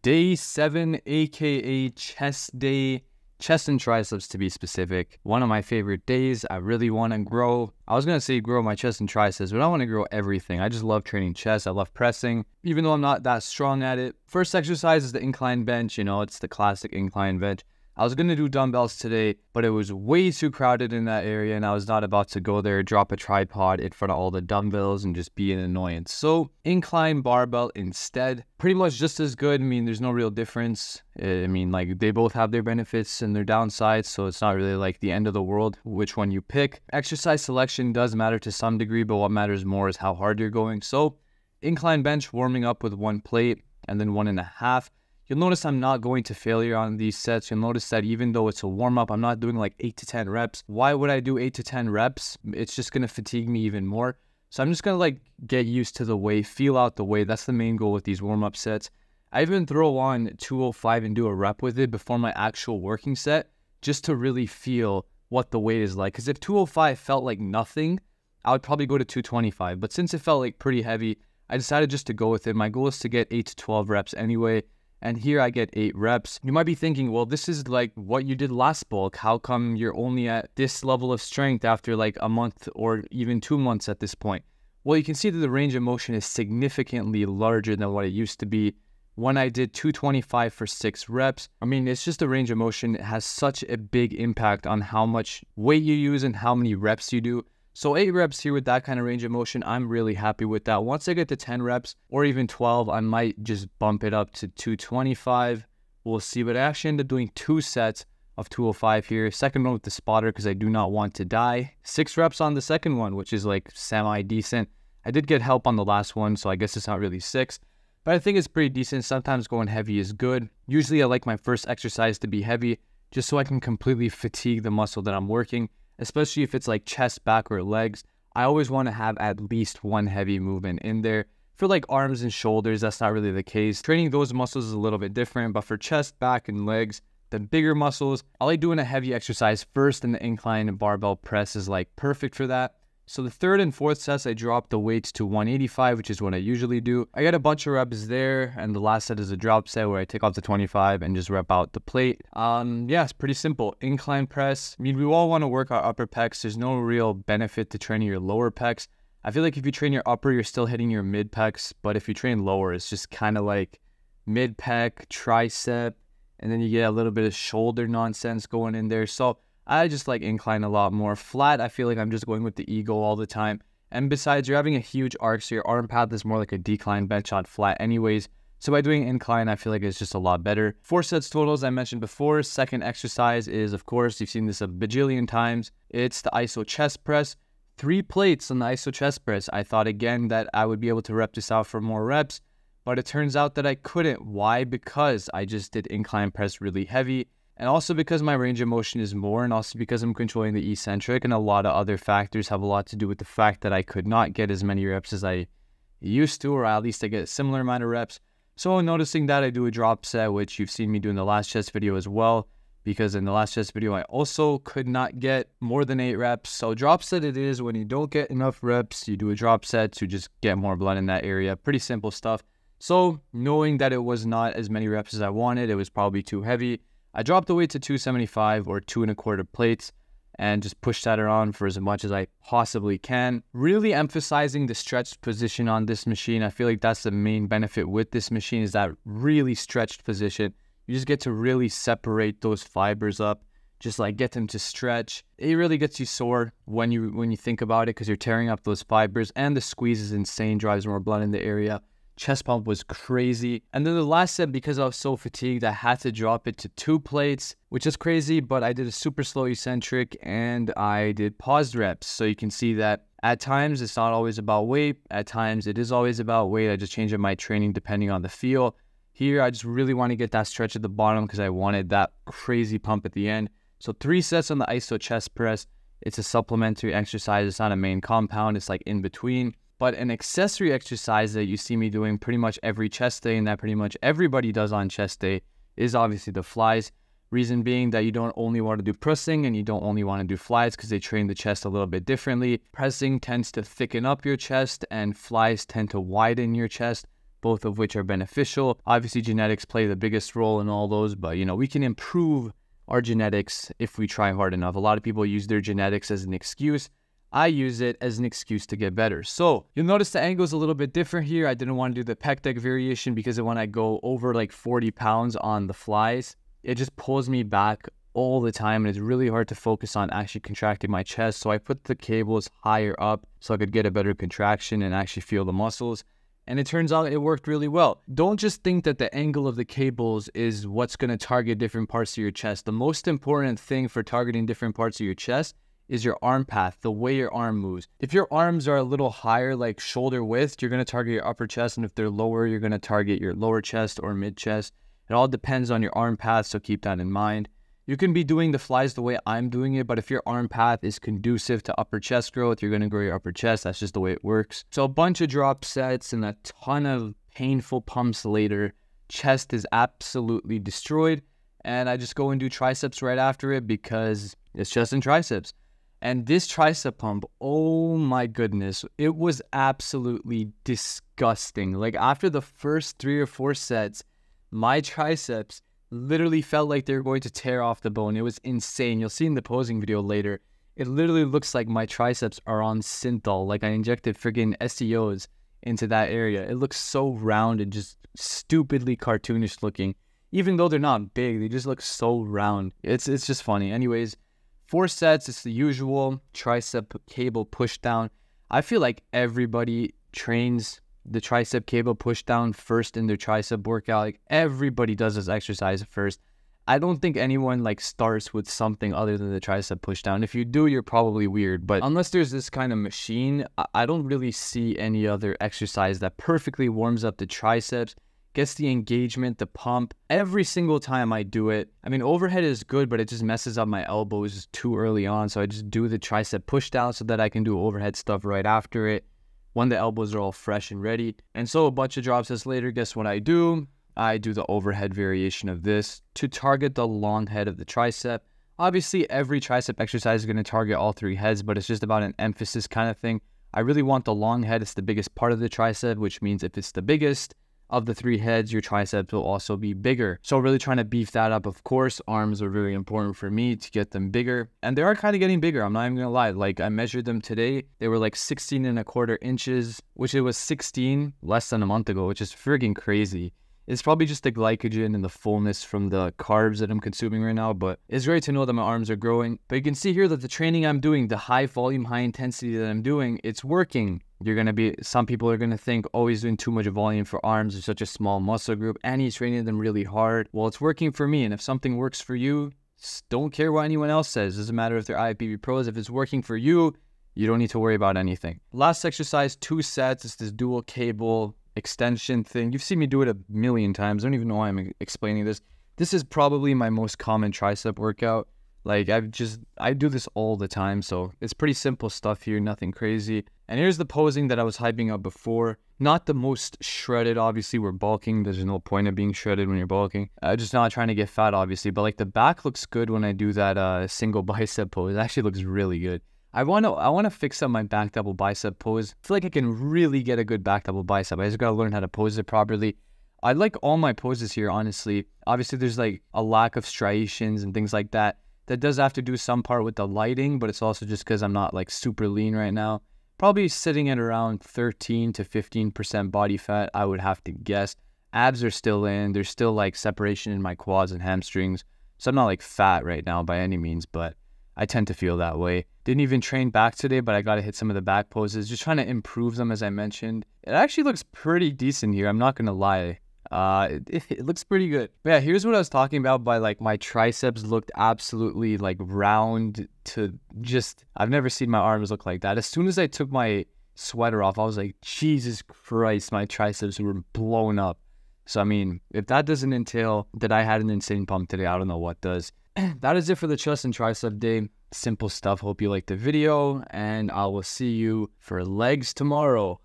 Day 7, aka chest day, chest and triceps to be specific. One of my favorite days. I really want to grow. I was going to say grow my chest and triceps, but I want to grow everything. I just love training chest. I love pressing, even though I'm not that strong at it. First exercise is the incline bench. It's the classic incline bench. I was going to do dumbbells today, but it was way too crowded in that area, and I was not about to go there, drop a tripod in front of all the dumbbells, and just be an annoyance. So, incline barbell instead. Pretty much just as good. There's no real difference. They both have their benefits and their downsides, so it's not really like the end of the world which one you pick. Exercise selection does matter to some degree, but what matters more is how hard you're going. So, incline bench, warming up with one plate, and then 1.5. You'll notice I'm not going to failure on these sets. You'll notice that even though it's a warm-up, I'm not doing like 8 to 10 reps. Why would I do 8 to 10 reps? It's just going to fatigue me even more. So I'm just going to get used to the weight, feel out the weight. That's the main goal with these warm-up sets. I even throw on 205 and do a rep with it before my actual working set just to really feel what the weight is like. Because if 205 felt like nothing, I would probably go to 225. But since it felt like pretty heavy, I decided just to go with it. My goal is to get 8 to 12 reps anyway. And here I get 8 reps. You might be thinking, well, this is like what you did last bulk. How come you're only at this level of strength after like a month or even 2 months at this point? Well, you can see that the range of motion is significantly larger than what it used to be when I did 225 for 6 reps. It's just the range of motion. It has such a big impact on how much weight you use and how many reps you do. So 8 reps here with that kind of range of motion, I'm really happy with that. Once I get to 10 reps or even 12, I might just bump it up to 225. We'll see, but I actually ended up doing 2 sets of 205 here. Second one with the spotter because I do not want to die. 6 reps on the second one, which is like semi-decent. I did get help on the last one, so I guess it's not really 6. But I think it's pretty decent. Sometimes going heavy is good. Usually I like my first exercise to be heavy just so I can completely fatigue the muscle that I'm working. Especially if it's like chest, back, or legs. I always want to have at least one heavy movement in there. For like arms and shoulders, that's not really the case. Training those muscles is a little bit different, but for chest, back, and legs, the bigger muscles, I like doing a heavy exercise first, and the incline and barbell press is like perfect for that. So the third and fourth sets, I dropped the weights to 185, which is what I usually do. I got a bunch of reps there, and the last set is a drop set where I take off the 25 and just rep out the plate. It's pretty simple. Incline press. We all want to work our upper pecs. There's no real benefit to training your lower pecs. I feel like if you train your upper, you're still hitting your mid pecs, but if you train lower, it's just kind of like mid pec, tricep, and then you get a little bit of shoulder nonsense going in there. So I just like incline a lot more. Flat, I feel like I'm just going with the ego all the time. And besides, you're having a huge arc, so your arm path is more like a decline bench on flat anyways. So by doing incline, I feel like it's just a lot better. 4 sets total, as I mentioned before. Second exercise is, of course, you've seen this a bajillion times. It's the iso chest press. 3 plates on the iso chest press. I thought again that I would be able to rep this out for more reps, but it turns out that I couldn't. Why? Because I just did incline press really heavy. And also because my range of motion is more, and also because I'm controlling the eccentric, and a lot of other factors have a lot to do with the fact that I could not get as many reps as I used to, or at least I get a similar amount of reps. So noticing that, I do a drop set, which you've seen me do in the last chest video as well, because in the last chest video, I also could not get more than 8 reps. So drop set it is. When you don't get enough reps, you do a drop set to just get more blood in that area. Pretty simple stuff. So knowing that it was not as many reps as I wanted, it was probably too heavy, I dropped the weight to 275 or 2.25 plates and just pushed that around for as much as I possibly can. Really emphasizing the stretched position on this machine. I feel like that's the main benefit with this machine, is that really stretched position. You just get to really separate those fibers up, just like get them to stretch. It really gets you sore when you think about it, because you're tearing up those fibers, and the squeeze is insane, drives more blood in the area. Chest pump was crazy. And then the last set, because I was so fatigued, I had to drop it to 2 plates, which is crazy, but I did a super slow eccentric and I did paused reps. So you can see that at times it's not always about weight. At times it is always about weight. I just change up my training depending on the feel. Here, I just really want to get that stretch at the bottom because I wanted that crazy pump at the end. So 3 sets on the iso chest press. It's a supplementary exercise. It's not a main compound. It's like in between. But an accessory exercise that you see me doing pretty much every chest day, and that pretty much everybody does on chest day, is obviously the flies. Reason being that you don't only want to do pressing and you don't only want to do flies, because they train the chest a little bit differently. Pressing tends to thicken up your chest and flies tend to widen your chest. both of which are beneficial. Obviously, genetics play the biggest role in all those, but we can improve our genetics if we try hard enough. A lot of people use their genetics as an excuse. I use it as an excuse to get better. So you'll notice the angle is a little bit different here. I didn't want to do the pec deck variation because when I go over like 40 pounds on the flies, it just pulls me back all the time, and it's really hard to focus on actually contracting my chest. So I put the cables higher up so I could get a better contraction and actually feel the muscles. And it turns out it worked really well. Don't just think that the angle of the cables is what's going to target different parts of your chest. The most important thing for targeting different parts of your chest is your arm path, the way your arm moves. If your arms are a little higher, like shoulder width, you're going to target your upper chest. And if they're lower, you're going to target your lower chest or mid chest. It all depends on your arm path, so keep that in mind. You can be doing the flies the way I'm doing it, but if your arm path is conducive to upper chest growth, you're going to grow your upper chest. That's just the way it works. So a bunch of drop sets and a ton of painful pumps later, chest is absolutely destroyed. And I just go and do triceps right after it because it's chest and triceps. And this tricep pump, oh my goodness, it was absolutely disgusting. Like after the first 3 or 4 sets, my triceps literally felt like they were going to tear off the bone. It was insane. You'll see in the posing video later, it literally looks like my triceps are on synthol. Like I injected friggin' SEOs into that area. It looks so round and just stupidly cartoonish looking. Even though they're not big, they just look so round. It's just funny. Anyways, 4 sets, it's the usual tricep cable push down. I feel like everybody trains the tricep cable push down first in their tricep workout. Like everybody does this exercise first. I don't think anyone like starts with something other than the tricep push down. If you do, you're probably weird. But unless there's this kind of machine, I don't really see any other exercise that perfectly warms up the triceps, gets the engagement, the pump. Every single time I do it, I mean, overhead is good, but it just messes up my elbows too early on. So I just do the tricep push down so that I can do overhead stuff right after it when the elbows are all fresh and ready. And so a bunch of drop sets later, guess what I do? I do the overhead variation of this to target the long head of the tricep. Obviously, every tricep exercise is going to target all 3 heads, but it's just about an emphasis kind of thing. I really want the long head. It's the biggest part of the tricep, which means if it's the biggest of the 3 heads, your triceps will also be bigger. So really trying to beef that up. Of course, arms are very important for me to get them bigger. And they are kind of getting bigger. I'm not even gonna lie. Like I measured them today. They were like 16.25 inches, which it was 16 less than a month ago, which is friggin' crazy. It's probably just the glycogen and the fullness from the carbs that I'm consuming right now, but it's great to know that my arms are growing. But you can see here that the training I'm doing, the high volume, high intensity that I'm doing, it's working. Some people are going to think, oh, he's doing too much volume for arms. It's such a small muscle group and he's training them really hard. Well, it's working for me. And if something works for you, don't care what anyone else says. It doesn't matter if they're IFBB pros. If it's working for you, you don't need to worry about anything. Last exercise, 2 sets. It's this dual cable extension thing. You've seen me do it a million times. I don't even know why I'm explaining this. This is probably my most common tricep workout. Like I do this all the time. So it's pretty simple stuff here, nothing crazy. And here's the posing that I was hyping up before. Not the most shredded, obviously we're bulking. There's no point of being shredded when you're bulking. Just not trying to get fat, obviously. But like the back looks good when I do that single bicep pose. It actually looks really good. I want to fix up my back double bicep pose. I feel like I can really get a good back double bicep. I just got to learn how to pose it properly. I like all my poses here, honestly. Obviously, there's like a lack of striations and things like that. That does have to do some part with the lighting, but it's also just because I'm not like super lean right now. Probably sitting at around 13 to 15% body fat, I would have to guess. Abs are still in. There's still like separation in my quads and hamstrings. So I'm not like fat right now by any means, but I tend to feel that way. Didn't even train back today, but I got to hit some of the back poses. Just trying to improve them, as I mentioned. It actually looks pretty decent here. I'm not going to lie. It looks pretty good. But yeah, here's what I was talking about by like my triceps looked absolutely like round to just, I've never seen my arms look like that. As soon as I took my sweater off, I was like, Jesus Christ, my triceps were blown up. So, I mean, if that doesn't entail that I had an insane pump today, I don't know what does. That is it for the chest and tricep day. Simple stuff. Hope you liked the video, and I will see you for legs tomorrow.